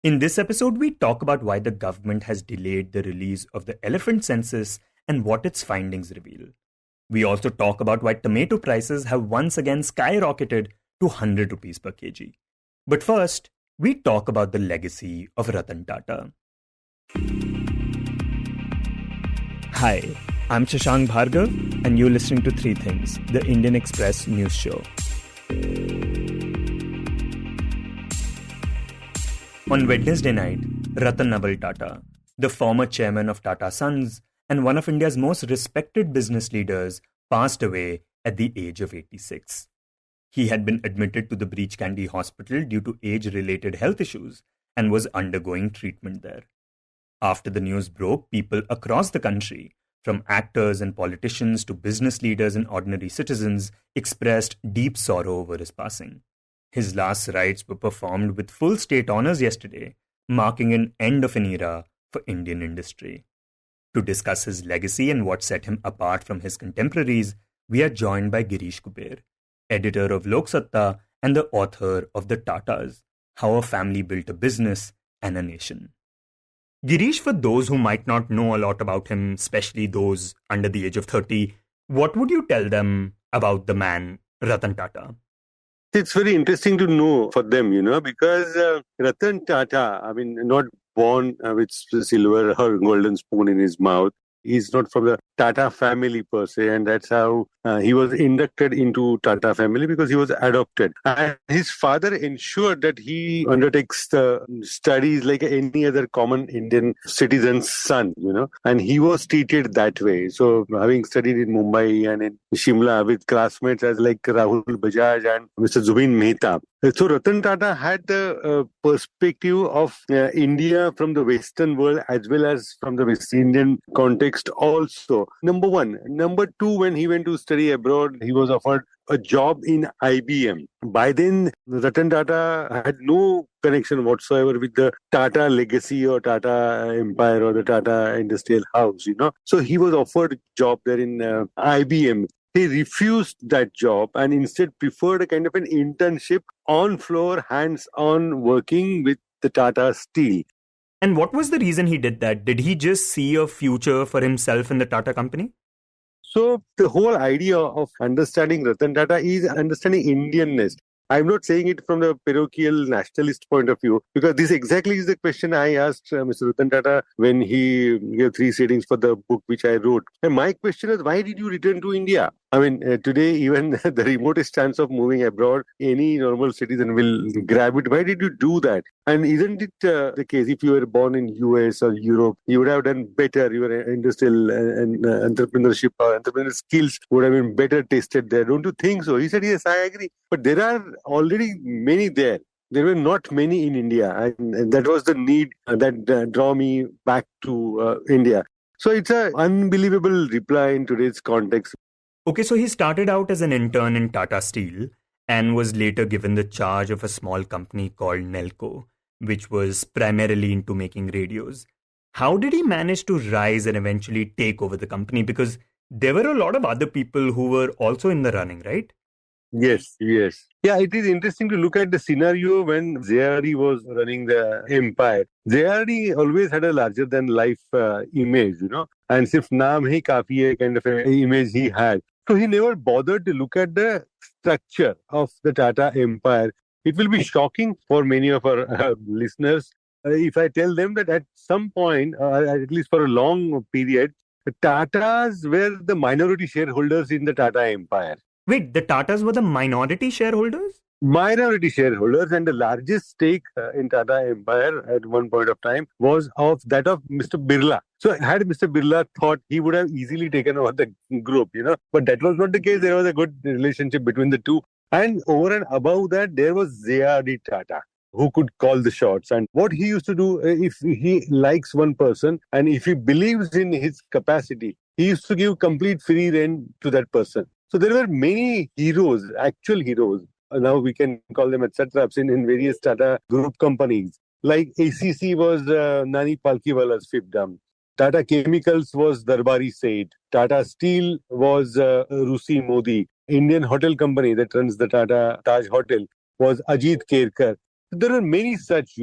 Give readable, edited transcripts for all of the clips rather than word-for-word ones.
In this episode, we talk about why the government has delayed the release of the elephant census and what its findings reveal. We also talk about why tomato prices have once again skyrocketed to 100 rupees per kg. But first, we talk about the legacy of Ratan Tata. Hi, I'm Shashank Bhargava, and you're listening to Three Things, the Indian Express news show. On Wednesday night, Ratan Tata, the former chairman of Tata Sons and one of India's most respected business leaders, passed away at the age of 86. He had been admitted to the Breach Candy Hospital due to age-related health issues and was undergoing treatment there. After the news broke, people across the country, from actors and politicians to business leaders and ordinary citizens, expressed deep sorrow over his passing. His last rites were performed with full state honours yesterday, marking an end of an era for Indian industry. To discuss his legacy and what set him apart from his contemporaries, we are joined by Girish Kuber, editor of Loksatta and the author of The Tatas, How a Family Built a Business and a Nation. Girish, for those who might not know a lot about him, especially those under the age of 30, what would you tell them about the man, Ratan Tata? It's very interesting to know for them, because Ratan Tata, not born with silver or golden spoon in his mouth. He's not from the Tata family per se, and that's how he was inducted into Tata family because he was adopted. And his father ensured that he undertakes the studies like any other common Indian citizen's son, and he was treated that way. So having studied in Mumbai and in Shimla with classmates as like Rahul Bajaj and Mr. Zubin Mehta. So Ratan Tata had the perspective of India from the Western world as well as from the West Indian context also. Number one. Number two, when he went to study abroad, he was offered a job in IBM. By then, Ratan Tata had no connection whatsoever with the Tata legacy or Tata empire or the Tata industrial house, So he was offered a job there in IBM. He refused that job and instead preferred a kind of an internship on floor, hands-on working with the Tata Steel. And what was the reason he did that? Did he just see a future for himself in the Tata company? So the whole idea of understanding Ratan Tata is understanding Indianness. I'm not saying it from the parochial nationalist point of view, because this exactly is the question I asked Mr. Ratan Tata when he gave 3 settings for the book which I wrote. And my question is, why did you return to India? Today, even the remotest chance of moving abroad, any normal citizen will grab it. Why did you do that? And isn't it the case, if you were born in US or Europe, you would have done better. Your industrial and entrepreneurship or entrepreneurial skills would have been better tested there. Don't you think so? He said, yes, I agree. But there are already many there. There were not many in India. And that was the need that drew me back to India. So it's an unbelievable reply in today's context. Okay, so he started out as an intern in Tata Steel and was later given the charge of a small company called Nelco, which was primarily into making radios. How did he manage to rise and eventually take over the company? Because there were a lot of other people who were also in the running, right? Yes. Yeah, it is interesting to look at the scenario when JRD was running the empire. JRD always had a larger than life image, and sirf naam hi kafi hai kind of an image he had. So he never bothered to look at the structure of the Tata empire. It will be shocking for many of our listeners if I tell them that at some point, at least for a long period, the Tatas were the minority shareholders in the Tata empire. Wait, the Tatas were the minority shareholders? Minority shareholders, and the largest stake in Tata empire at one point of time was of that of Mr. Birla. So had Mr. Birla thought, he would have easily taken over the group, But that was not the case. There was a good relationship between the two. And over and above that, there was JRD Tata, who could call the shots. And what he used to do, if he likes one person and if he believes in his capacity, he used to give complete free rein to that person. So there were many heroes, actual heroes. Now we can call them satraps in various Tata group companies. Like ACC was Nani Palkiwala's fiefdom. Tata Chemicals was Darbari Seth. Tata Steel was Rusi Modi. Indian Hotel Company that runs the Tata Taj Hotel was Ajit Kerkar. There are many such,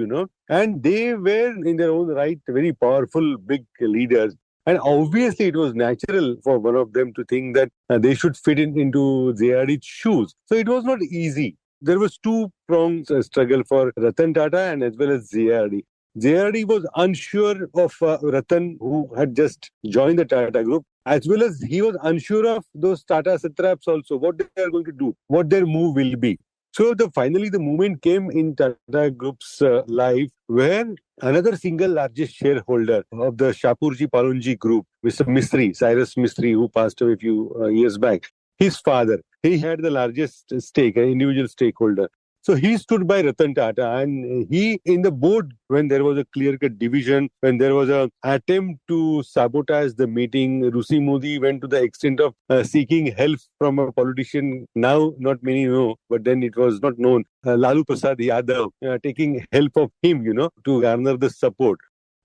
and they were in their own right very powerful, big leaders. And obviously, it was natural for one of them to think that they should fit into JRD's shoes. So it was not easy. There was two-pronged struggle for Ratan Tata and as well as JRD. JRD was unsure of Ratan, who had just joined the Tata Group, as well as he was unsure of those Tata satraps also, what they are going to do, what their move will be. So finally the moment came in Tata Group's life where another single largest shareholder of the Shapurji Palonji Group, Mr. Mistry, Cyrus Mistry, who passed away a few years back, his father, he had the largest stake, an individual stakeholder. So he stood by Ratan Tata, and he, in the board, when there was a clear-cut division, when there was an attempt to sabotage the meeting, Rusi Modi went to the extent of seeking help from a politician. Now, not many know, but then it was not known. Lalu Prasad Yadav taking help of him, to garner the support.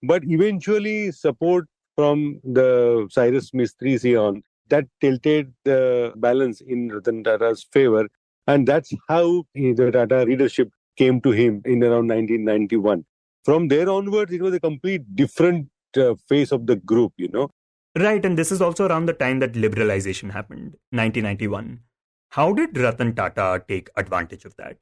But eventually, support from the Cyrus Mistry's on, that tilted the balance in Ratan Tata's favor. And that's how the Tata leadership came to him in around 1991. From there onwards, it was a complete different phase of the group, Right, and this is also around the time that liberalization happened, 1991. How did Ratan Tata take advantage of that?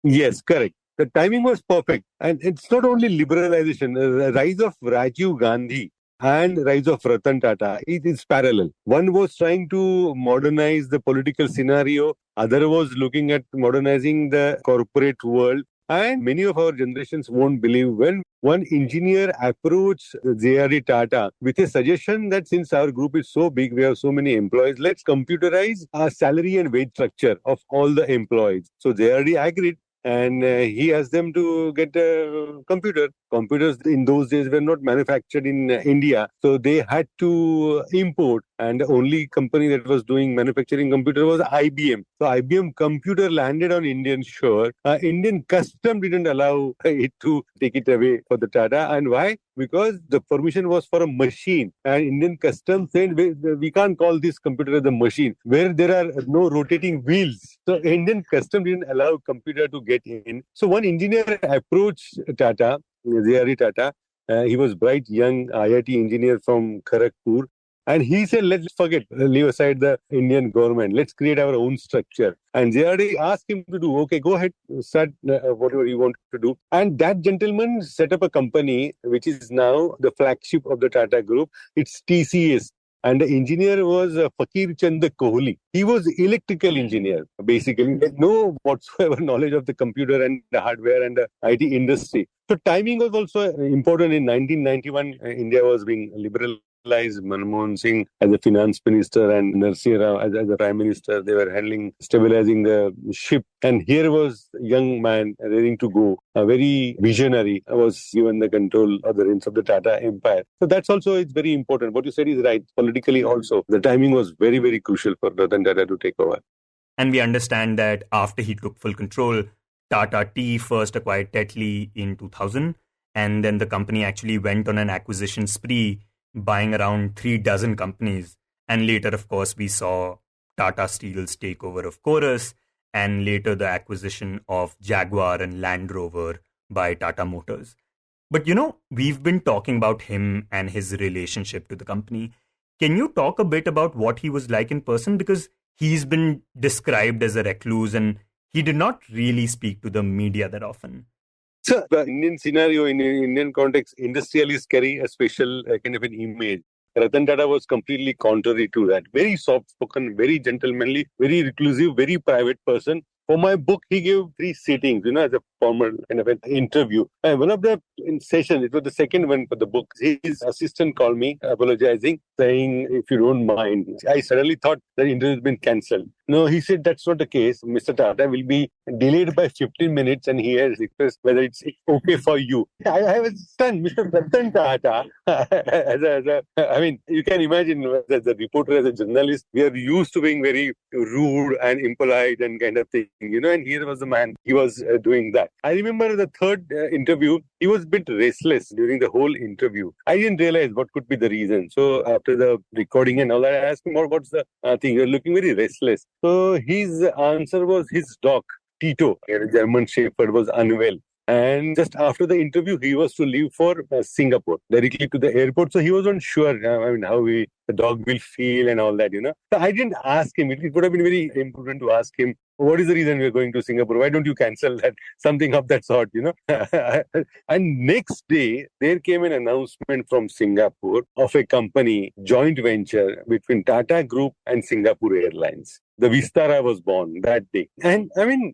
Yes, correct. The timing was perfect. And it's not only liberalization, the rise of Rajiv Gandhi and rise of Ratan Tata, it is parallel. One was trying to modernize the political scenario, other was looking at modernizing the corporate world. And many of our generations won't believe when one engineer approached J.R.D. Tata with a suggestion that since our group is so big, we have so many employees, let's computerize our salary and wage structure of all the employees. So J.R.D. agreed. And he asked them to get a computer. Computers in those days were not manufactured in India. So they had to import. And the only company that was doing manufacturing computer was IBM. So IBM computer landed on Indian shore. Indian custom didn't allow it to take it away for the Tata. And why? Because the permission was for a machine. And Indian custom said, we can't call this computer as a machine, where there are no rotating wheels. So Indian custom didn't allow computer to get in. So one engineer approached Tata, J.R.D. Tata. He was bright, young IIT engineer from Kharagpur. And he said, let's forget, leave aside the Indian government. Let's create our own structure. And JRD asked him to do, okay, go ahead, start whatever you want to do. And that gentleman set up a company, which is now the flagship of the Tata Group. It's TCS. And the engineer was Fakir Chand Kohli. He was electrical engineer, basically. He had no whatsoever knowledge of the computer and the hardware and the IT industry. So timing was also important. In 1991, India was being liberalized. Manmohan Singh as a finance minister and Narsimha Rao as a prime minister, they were stabilizing the ship. And here was a young man ready to go, a very visionary, was given the control of the reins of the Tata Empire. So that's also, it's very important. What you said is right. Politically also, the timing was very, very crucial for Ratan Tata to take over. And we understand that after he took full control, Tata Tea first acquired Tetley in 2000, and then the company actually went on an acquisition spree, buying around 36 companies. And later, of course, we saw Tata Steel's takeover of Chorus, and later the acquisition of Jaguar and Land Rover by Tata Motors. But we've been talking about him and his relationship to the company. Can you talk a bit about what he was like in person? Because he's been described as a recluse and he did not really speak to the media that often. So the Indian scenario, in Indian context, industrialists carry a special kind of an image. Ratan Tata was completely contrary to that. Very soft-spoken, very gentlemanly, very reclusive, very private person. For my book, he gave 3 sittings, as a formal kind of an interview. And one of the sessions, it was the second one for the book, his assistant called me, apologizing, saying, if you don't mind. I suddenly thought the interview has been cancelled. No, he said that's not the case. Mr. Tata will be delayed by 15 minutes and he has requested whether it's okay for you. I was stunned. Mr. Ratan Tata, you can imagine as a reporter, as a journalist, we are used to being very rude and impolite and kind of thing, and here was the man, he was doing that. I remember the third interview, he was a bit restless during the whole interview. I didn't realize what could be the reason. So after the recording and all that, I asked him, what's the thing? You're looking very restless. So his answer was his dog, Tito, a German Shepherd, was unwell. And just after the interview, he was to leave for Singapore, directly to the airport. So he wasn't sure, how the dog will feel and all that. So I didn't ask him. It would have been very important to ask him, what is the reason we're going to Singapore? Why don't you cancel that? Something of that sort. And next day, there came an announcement from Singapore of a company, joint venture between Tata Group and Singapore Airlines. The Vistara was born that day. And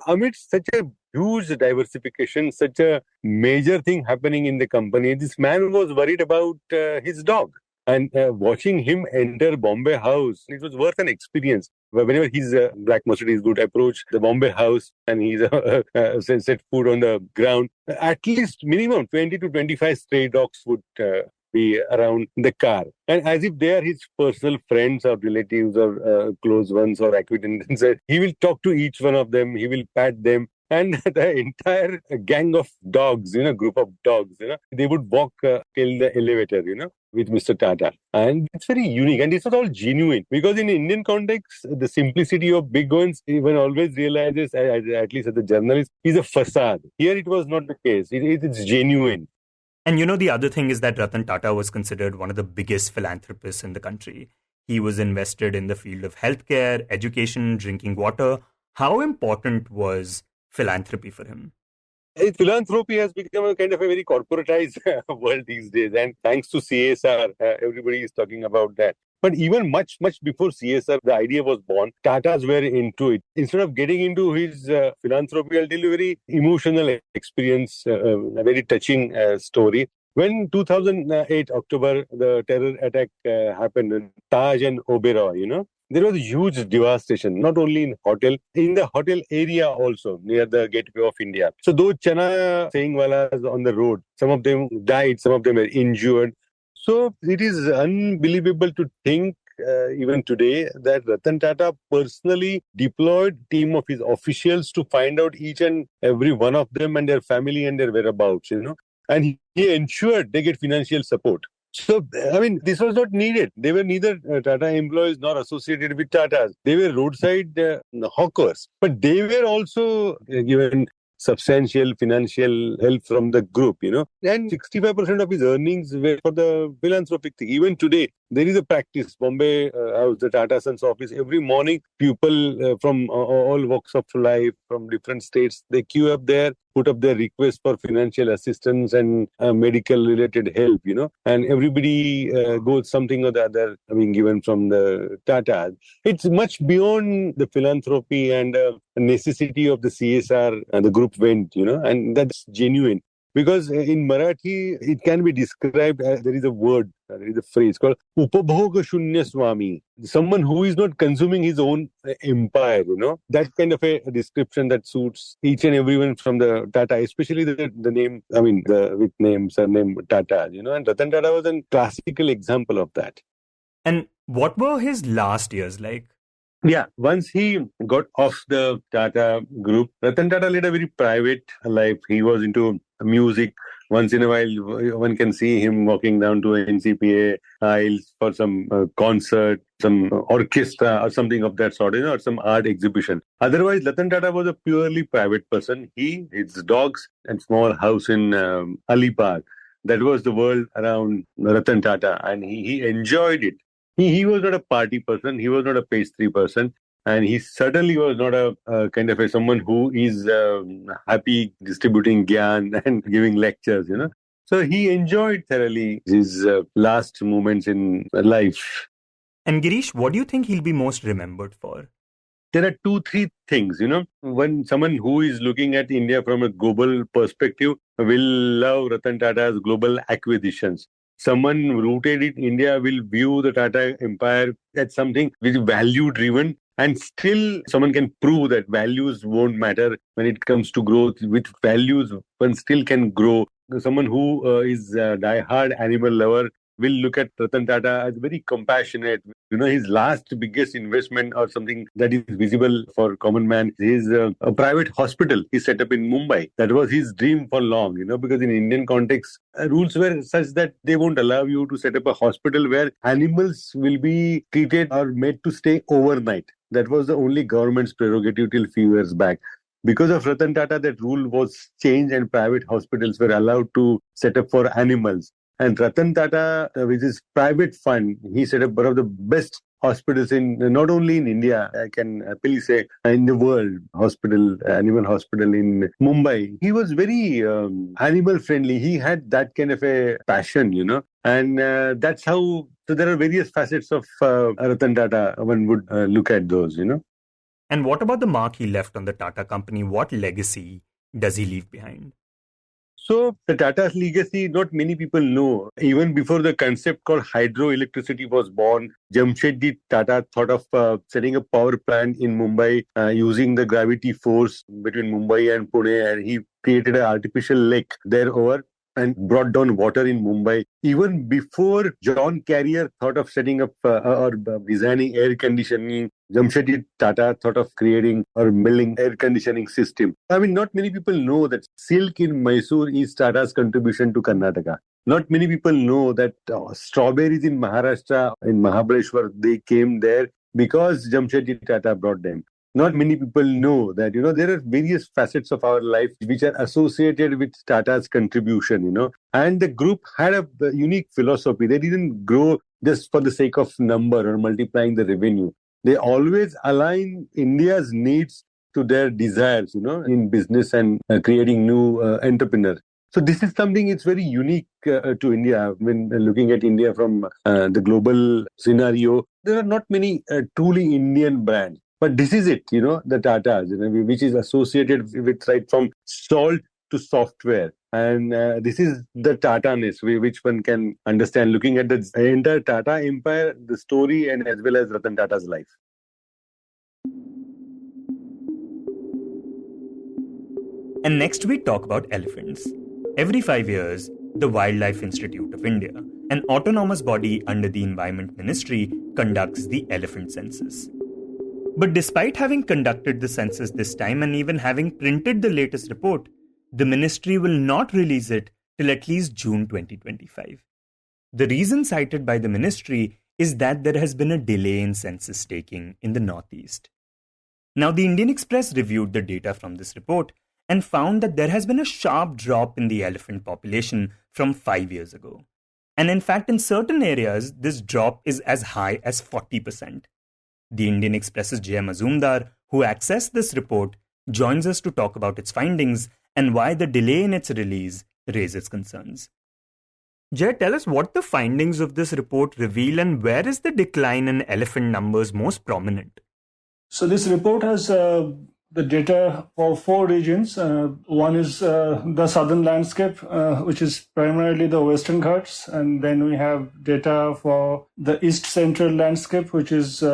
amidst such a huge diversification, such a major thing happening in the company, this man was worried about his dog. And watching him enter Bombay House, it was worth an experience. Whenever his black Mercedes would approach the Bombay House and he's set foot on the ground, at least minimum 20 to 25 stray dogs would be around the car. And as if they are his personal friends or relatives or close ones or acquaintances, he will talk to each one of them, he will pat them. And the entire gang of dogs, group of dogs, they would walk till the elevator, with Mr. Tata. And it's very unique. And this was all genuine. Because in Indian context, the simplicity of big ones, one always realizes, at least as a journalist, is a facade. Here it was not the case. It's genuine. And the other thing is that Ratan Tata was considered one of the biggest philanthropists in the country. He was invested in the field of healthcare, education, drinking water. How important was philanthropy for him? Philanthropy has become a kind of a very corporatized world these days. And thanks to CSR, everybody is talking about that. But even much, much before CSR, the idea was born, Tatas were into it. Instead of getting into his philanthropy, I'll tell you a very emotional experience, a very touching story. When 2008 October, the terror attack happened in Taj and Oberoi, there was a huge devastation, not only in the hotel area also, near the gateway of India. So those chana saying walas on the road, some of them died, some of them were injured. So it is unbelievable to think even today that Ratan Tata personally deployed a team of his officials to find out each and every one of them and their family and their whereabouts, And he ensured they get financial support. So, this was not needed. They were neither Tata employees nor associated with Tatas. They were roadside hawkers. But they were also given substantial financial help from the group, And 65% of his earnings were for the philanthropic thing. Even today, there is a practice. Bombay House, the Tata Sons office, every morning, people from all walks of life, from different states, they queue up there, put up their request for financial assistance and medical-related help, And everybody goes something or the other, given from the Tata. It's much beyond the philanthropy and necessity of the CSR the group went, and that's genuine. Because in Marathi, it can be described as there is a word, there is a phrase called Upabhoga Shunya Swami. Someone who is not consuming his own empire, That kind of a description that suits each and everyone from the Tata, especially the name, with name, surname Tata, And Ratan Tata was a classical example of that. And what were his last years like? Yeah, once he got off the Tata group, Ratan Tata led a very private life. He was into music. Once in a while, one can see him walking down to NCPA aisles for some concert, some orchestra or something of that sort, or some art exhibition. Otherwise, Ratan Tata was a purely private person. His dogs and small house in Alipar. That was the world around Ratan Tata, and he enjoyed it. He was not a party person. He was not a pastry person. And he certainly was not a kind of someone who is happy distributing gyan and giving lectures, So he enjoyed thoroughly his last moments in life. And Girish, what do you think he'll be most remembered for? There are 2-3 things, When someone who is looking at India from a global perspective will love Ratan Tata's global acquisitions. Someone rooted in India will view the Tata Empire as something which is value-driven, and still someone can prove that values won't matter when it comes to growth. With values, one still can grow. Someone who is a die-hard animal lover will look at Ratan Tata as very compassionate. His last biggest investment or something that is visible for common man is a private hospital he set up in Mumbai. That was his dream for long, because in Indian context, rules were such that they won't allow you to set up a hospital where animals will be treated or made to stay overnight. That was the only government's prerogative till few years back. Because of Ratan Tata, that rule was changed and private hospitals were allowed to set up for animals. And Ratan Tata, with his private fund, he set up one of the best hospitals in, not only in India, I can happily say, in the world, animal hospital in Mumbai. He was very animal friendly. He had that kind of a passion, and that's how, so there are various facets of Ratan Tata. One would look at those, And what about the mark he left on the Tata company? What legacy does he leave behind? So the Tata's legacy, not many people know. Even before the concept called hydroelectricity was born, Jamshedji Tata thought of setting a power plant in Mumbai using the gravity force between Mumbai and Pune, and he created an artificial lake there over and brought down water in Mumbai. Even before John Carrier thought of setting up or designing air conditioning, Jamshedji Tata thought of creating or building air conditioning system. I mean, not many people know that silk in Mysore is Tata's contribution to Karnataka. Not many people know that strawberries in Maharashtra, in Mahabaleshwar, they came there because Jamshedji Tata brought them. Not many people know that, there are various facets of our life which are associated with Tata's contribution, And the group had a unique philosophy. They didn't grow just for the sake of number or multiplying the revenue. They always align India's needs to their desires, in business and creating new entrepreneurs. So this is something it's very unique to India. When looking at India from the global scenario, there are not many truly Indian brands. But this is it, the Tatas, which is associated with right from salt to software. And this is the Tata-ness, which one can understand looking at the entire Tata empire, the story, and as well as Ratan Tata's life. And next we talk about elephants. Every 5 years, the Wildlife Institute of India, an autonomous body under the Environment Ministry, conducts the elephant census. But despite having conducted the census this time and even having printed the latest report, the ministry will not release it till at least June 2025. The reason cited by the ministry is that there has been a delay in census taking in the Northeast. Now, the Indian Express reviewed the data from this report and found that there has been a sharp drop in the elephant population from 5 years ago. And in fact, in certain areas, this drop is as high as 40%. The Indian Express's Jay Mazoomdaar, who accessed this report, joins us to talk about its findings and why the delay in its release raises concerns. Jay, tell us what the findings of this report reveal and where is the decline in elephant numbers most prominent? So this report has the data for 4 regions. One is the southern landscape, which is primarily the Western Ghats. And then we have data for the east central landscape, which is,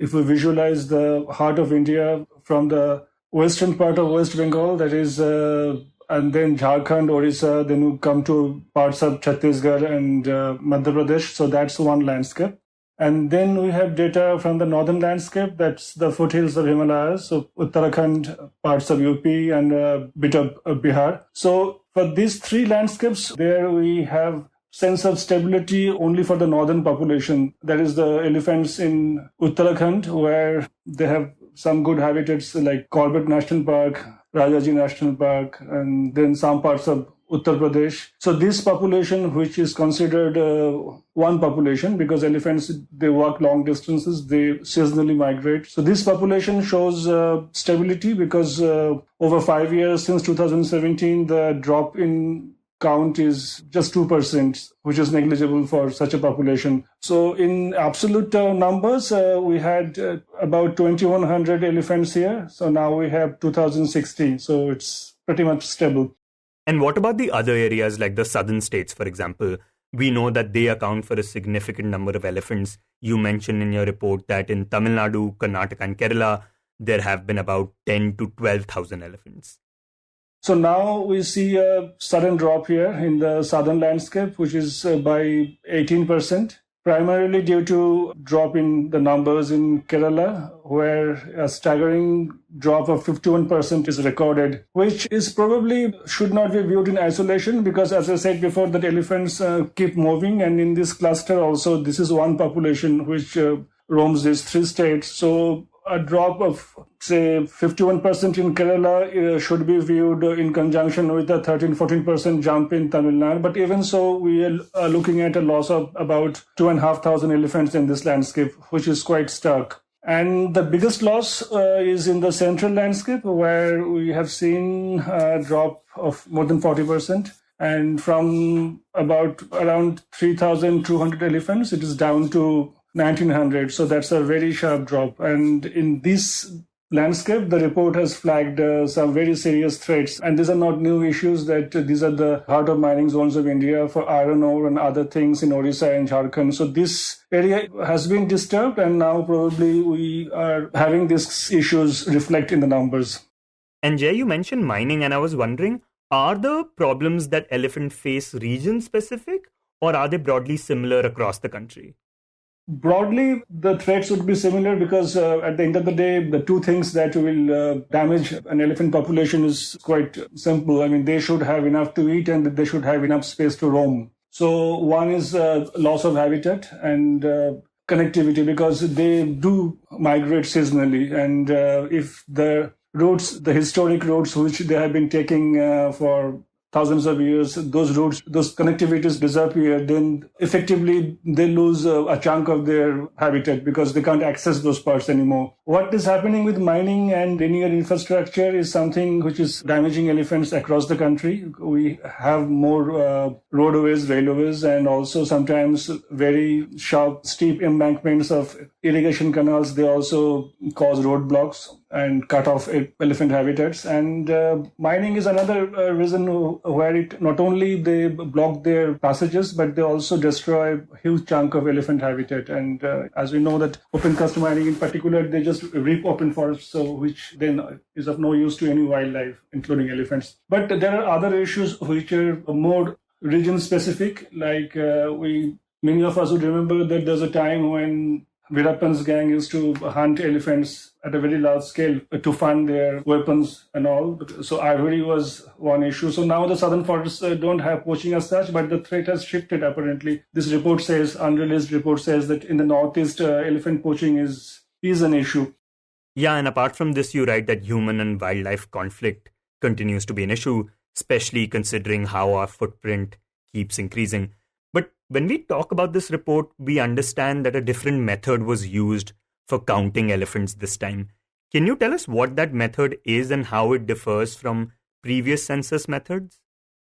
if we visualize the heart of India from the western part of West Bengal, that is, and then Jharkhand, Orissa, then we come to parts of Chhattisgarh and Madhya Pradesh. So that's one landscape. And then we have data from the northern landscape, that's the foothills of Himalayas, so Uttarakhand, parts of UP, and a bit of Bihar. So for these 3 landscapes, there we have sense of stability only for the northern population. That is the elephants in Uttarakhand, where they have some good habitats like Corbett National Park, Rajaji National Park, and then some parts of Uttar Pradesh. So this population, which is considered one population because elephants, they walk long distances, they seasonally migrate. So this population shows stability because over 5 years since 2017, the drop in count is just 2%, which is negligible for such a population. So in absolute numbers, we had about 2,100 elephants here. So now we have 2,060. So it's pretty much stable. And what about the other areas like the southern states, for example? We know that they account for a significant number of elephants. You mentioned in your report that in Tamil Nadu, Karnataka and Kerala, there have been about 10 to 12,000 elephants. So now we see a sudden drop here in the southern landscape, which is by 18%, primarily due to drop in the numbers in Kerala, where a staggering drop of 51% is recorded, which is probably should not be viewed in isolation because, as I said before, that elephants keep moving. And in this cluster also, this is one population which roams these 3 states. So a drop of, say, 51% in Kerala should be viewed in conjunction with a 13-14% jump in Tamil Nadu. But even so, we are looking at a loss of about 2,500 elephants in this landscape, which is quite stark. And the biggest loss is in the central landscape, where we have seen a drop of more than 40%. And from around 3,200 elephants, it is down to 1,900. So that's a very sharp drop. And in this landscape, the report has flagged some very serious threats. And these are not new issues, that these are the heart of mining zones of India for iron ore and other things in Odisha and Jharkhand. So this area has been disturbed, and now probably we are having these issues reflect in the numbers. And Jay, you mentioned mining, and I was wondering, are the problems that elephant face region-specific, or are they broadly similar across the country? Broadly, the threats would be similar because at the end of the day, the two things that will damage an elephant population is quite simple. I mean, they should have enough to eat and they should have enough space to roam. So one is loss of habitat and connectivity, because they do migrate seasonally. And if the routes, the historic routes which they have been taking for thousands of years, those routes, those connectivities disappear, then effectively they lose a chunk of their habitat because they can't access those parts anymore. What is happening with mining and linear infrastructure is something which is damaging elephants across the country. We have more roadways, railways, and also sometimes very sharp, steep embankments of irrigation canals. They also cause roadblocks and cut off elephant habitats. And mining is another reason where it not only they block their passages, but they also destroy a huge chunk of elephant habitat. And as we know that open cast mining in particular, they just rip open forests, so which then is of no use to any wildlife, including elephants. But there are other issues which are more region specific, like many of us would remember that there's a time when Veerappan's gang used to hunt elephants at a very large scale to fund their weapons and all. So ivory was one issue. So now the southern forests don't have poaching as such, but the threat has shifted apparently. This report says, unreleased report says, that in the northeast, elephant poaching is an issue. Yeah, and apart from this, you write that human and wildlife conflict continues to be an issue, especially considering how our footprint keeps increasing. But when we talk about this report, we understand that a different method was used for counting elephants this time. Can you tell us what that method is and how it differs from previous census methods?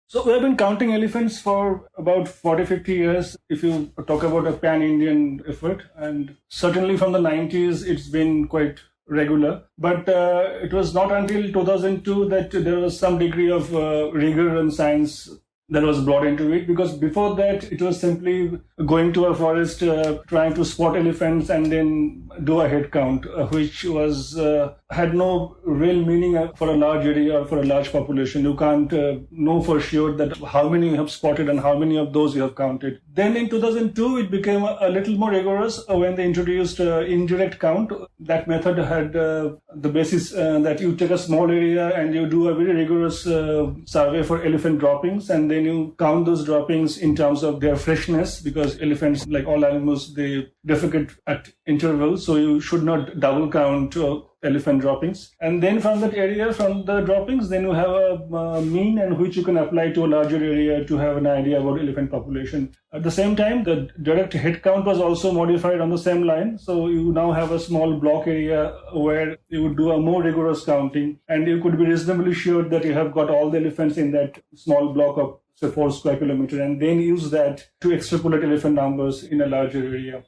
So we have been counting elephants for about 40-50 years, if you talk about a pan-Indian effort. And certainly from the 90s, it's been quite regular. But it was not until 2002 that there was some degree of rigor and science that was brought into it, because before that it was simply going to a forest, trying to spot elephants and then do a head count, which was had no real meaning for a large area or for a large population. You can't know for sure that how many you have spotted and how many of those you have counted. Then in 2002 it became a little more rigorous when they introduced indirect count. That method had the basis that you take a small area and you do a very rigorous survey for elephant droppings, and then you count those droppings in terms of their freshness, because elephants, like all animals, they defecate at intervals, so you should not double count elephant droppings. And then from that area, from the droppings, then you have a mean and which you can apply to a larger area to have an idea about elephant population. At the same time, the direct head count was also modified on the same line. So you now have a small block area where you would do a more rigorous counting, and you could be reasonably sure that you have got all the elephants in that small block of, say, 4 square kilometers, and then use that to extrapolate elephant numbers in a larger area.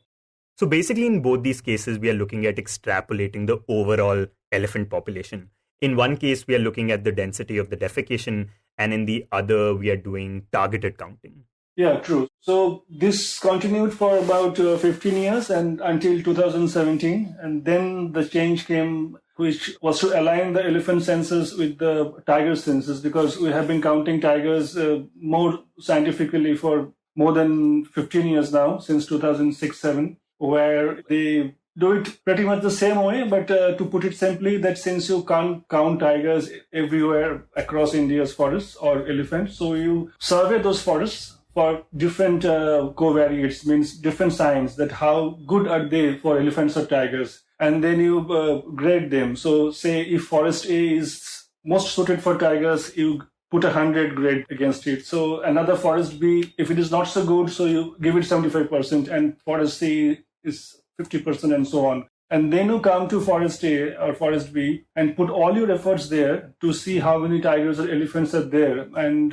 So basically, in both these cases, we are looking at extrapolating the overall elephant population. In one case, we are looking at the density of the defecation, and in the other, we are doing targeted counting. Yeah, true. So this continued for about 15 years and until 2017. And then the change came, which was to align the elephant census with the tiger census, because we have been counting tigers more scientifically for more than 15 years now, since 2006-07, where they do it pretty much the same way. But to put it simply, that since you can't count tigers everywhere across India's forests or elephants, so you survey those forests for different covariates, means different signs, that how good are they for elephants or tigers. and then you grade them. So say if forest A is most suited for tigers, you put 100 grade against it. So another forest B, if it is not so good, so you give it 75%, and forest C is 50% and so on. And then you come to forest A or forest B and put all your efforts there to see how many tigers or elephants are there. And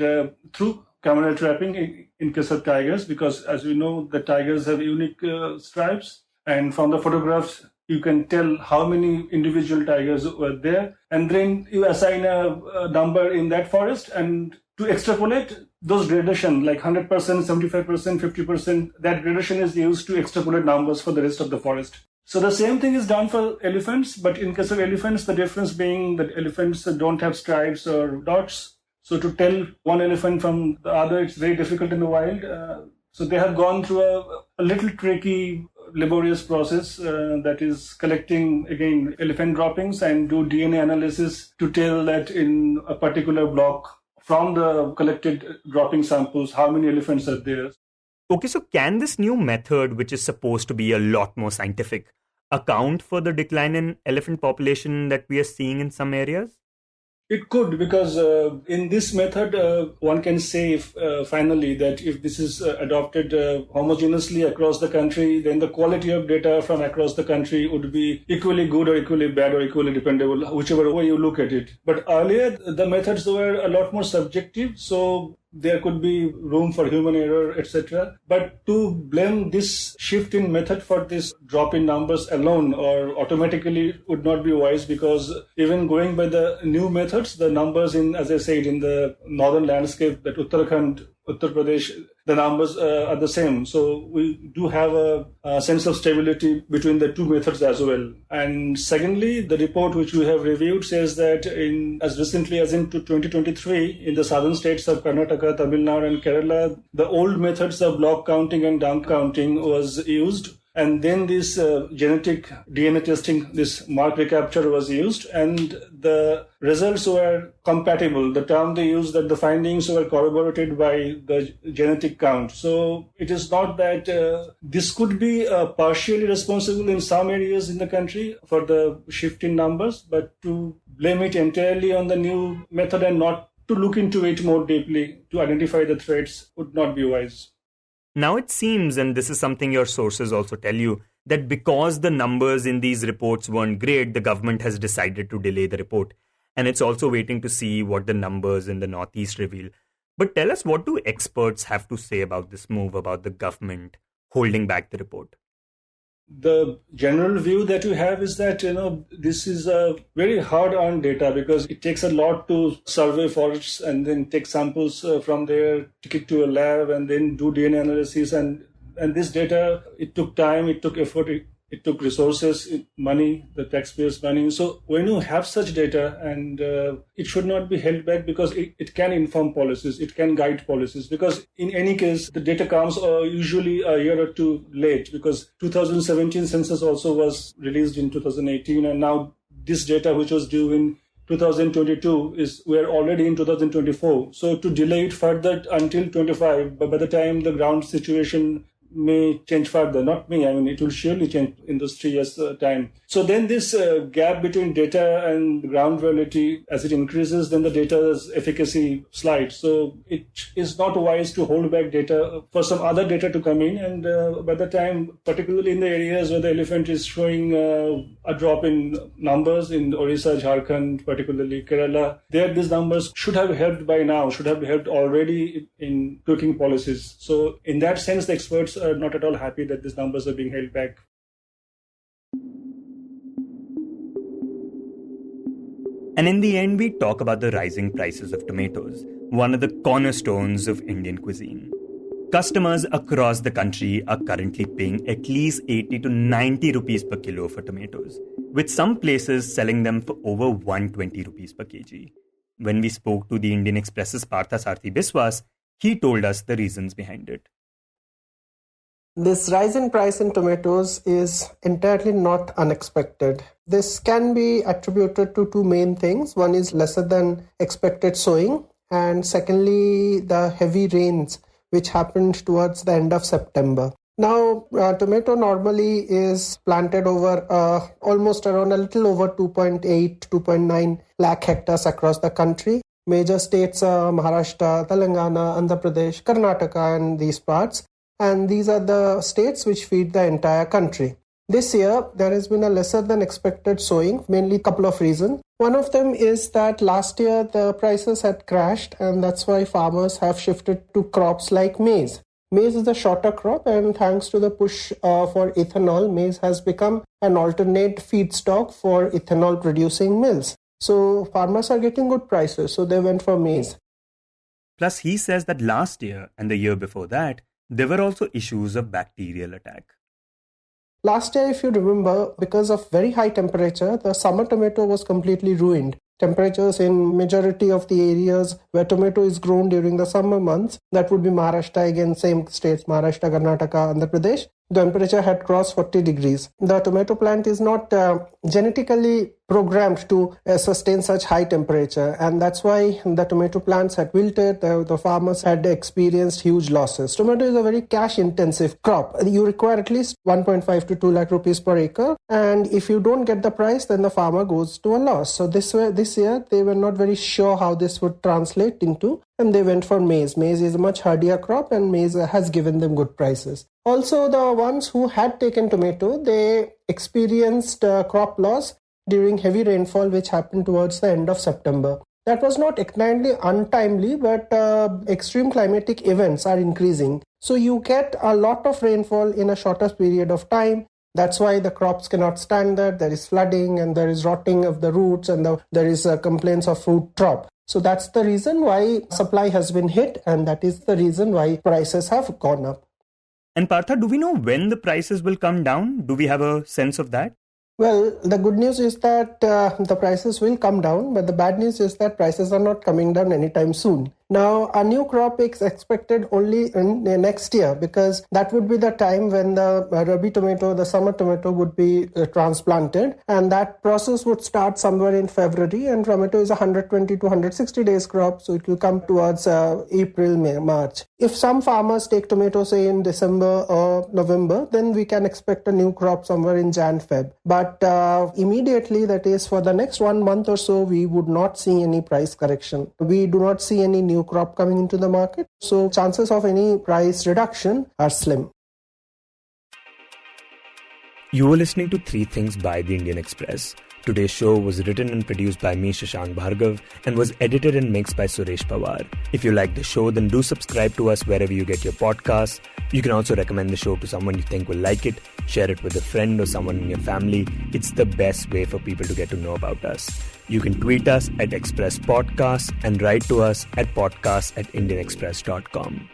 through camera trapping in case of tigers, because as we know, the tigers have unique stripes. And from the photographs, you can tell how many individual tigers were there. And then you assign a number in that forest, and to extrapolate those gradation, like 100%, 75%, 50%, that gradation is used to extrapolate numbers for the rest of the forest. So the same thing is done for elephants, but in case of elephants, the difference being that elephants don't have stripes or dots. So to tell one elephant from the other, it's very difficult in the wild. So they have gone through a little tricky, laborious process that is collecting, again, elephant droppings and do DNA analysis to tell that in a particular block from the collected dropping samples, how many elephants are there. Okay, so can this new method, which is supposed to be a lot more scientific, account for the decline in elephant population that we are seeing in some areas? It could, because in this method, one can say finally that if this is adopted homogeneously across the country, then the quality of data from across the country would be equally good or equally bad or equally dependable, whichever way you look at it. But earlier, the methods were a lot more subjective, so there could be room for human error, etc. But to blame this shift in method for this drop in numbers alone or automatically would not be wise, because even going by the new methods, the numbers in, as I said, in the northern landscape, that Uttarakhand, Uttar Pradesh, the numbers are the same. So we do have a sense of stability between the two methods as well. And secondly, the report which we have reviewed says that as recently as in 2023, in the southern states of Karnataka, Tamil Nadu and Kerala, the old methods of block counting and down counting was used. And then this genetic DNA testing, this mark recapture was used, and the results were compatible. The term they used, that the findings were corroborated by the genetic count. So it is not that this could be partially responsible in some areas in the country for the shift in numbers, but to blame it entirely on the new method and not to look into it more deeply to identify the threats would not be wise. Now it seems, and this is something your sources also tell you, that because the numbers in these reports weren't great, the government has decided to delay the report. And it's also waiting to see what the numbers in the Northeast reveal. But tell us, what do experts have to say about this move, about the government holding back the report? The general view that we have is that, this is a very hard-earned data, because it takes a lot to survey forests and then take samples from there, take it to a lab and then do DNA analysis. And this data, it took time, it took effort, it took resources, money, the taxpayers' money. So when you have such data, and it should not be held back, because it can inform policies, it can guide policies. Because in any case, the data comes usually a year or two late, because 2017 census also was released in 2018, and now this data, which was due in 2022, we're already in 2024. So to delay it further until 25, but by the time the ground situation may change further. Not me, it will surely change in those 3 years' time. So then this gap between data and ground reality, as it increases, then the data's efficacy slides. So it is not wise to hold back data for some other data to come in. And by the time, particularly in the areas where the elephant is showing a drop in numbers, in Orissa, Jharkhand, particularly Kerala, there these numbers should have helped by now, should have helped already in tweaking policies. So in that sense, the experts are not at all happy that these numbers are being held back. And in the end, we talk about the rising prices of tomatoes, one of the cornerstones of Indian cuisine. Customers across the country are currently paying at least 80 to 90 rupees per kilo for tomatoes, with some places selling them for over 120 rupees per kg. When we spoke to the Indian Express's Parthasarthi Biswas, he told us the reasons behind it. This rise in price in tomatoes is entirely not unexpected. This can be attributed to two main things. One is lesser than expected sowing, and secondly, the heavy rains which happened towards the end of September. Now, tomato normally is planted over almost around a little over 2.8, 2.9 lakh hectares across the country. Major states are Maharashtra, Telangana, Andhra Pradesh, Karnataka, and these parts. And these are the states which feed the entire country. This year, there has been a lesser than expected sowing, mainly a couple of reasons. One of them is that last year the prices had crashed, and that's why farmers have shifted to crops like maize. Maize is a shorter crop, and thanks to the push for ethanol, maize has become an alternate feedstock for ethanol producing mills. So farmers are getting good prices, so they went for maize. Plus, he says that last year and the year before that, there were also issues of bacterial attack. Last year, if you remember, because of very high temperature, the summer tomato was completely ruined. Temperatures in majority of the areas where tomato is grown during the summer months, that would be Maharashtra, again same states, Maharashtra, Karnataka, Andhra Pradesh, the temperature had crossed 40 degrees. The tomato plant is not genetically programmed to sustain such high temperature, and that's why the tomato plants had wilted. The farmers had experienced huge losses. Tomato is a very cash intensive crop. You require at least 1.5 to 2 lakh rupees per acre, and if you don't get the price, then the farmer goes to a loss. So this year they were not very sure how this would translate into, and they went for maize. Maize is a much hardier crop, and maize has given them good prices. Also, the ones who had taken tomato, they experienced crop loss during heavy rainfall, which happened towards the end of September. That was not entirely untimely, but extreme climatic events are increasing. So you get a lot of rainfall in a shorter period of time. That's why the crops cannot stand that. There is flooding, and there is rotting of the roots, and there is complaints of fruit drop. So that's the reason why supply has been hit, and that is the reason why prices have gone up. And Partha, do we know when the prices will come down? Do we have a sense of that? Well, the good news is that the prices will come down, but the bad news is that prices are not coming down anytime soon. Now, a new crop is expected only in next year, because that would be the time when the Rabi tomato, the summer tomato, would be transplanted, and that process would start somewhere in February, and tomato is a 120 to 160 days crop, so it will come towards April, May, March. If some farmers take tomatoes, say in December or November, then we can expect a new crop somewhere in Jan, Feb. But immediately, that is for the next 1 month or so, we would not see any price correction. We do not see any new crop coming into the market, so chances of any price reduction are slim. You were listening to 3 Things by the Indian Express. Today's show was written and produced by me, Shashank Bhargava, and was edited and mixed by Suresh Pawar. If you like the show, then do subscribe to us wherever you get your podcasts. You can also recommend the show to someone you think will like it, share it with a friend or someone in your family. It's the best way for people to get to know about us. You can tweet us at Express Podcasts and write to us at podcasts@indianexpress.com.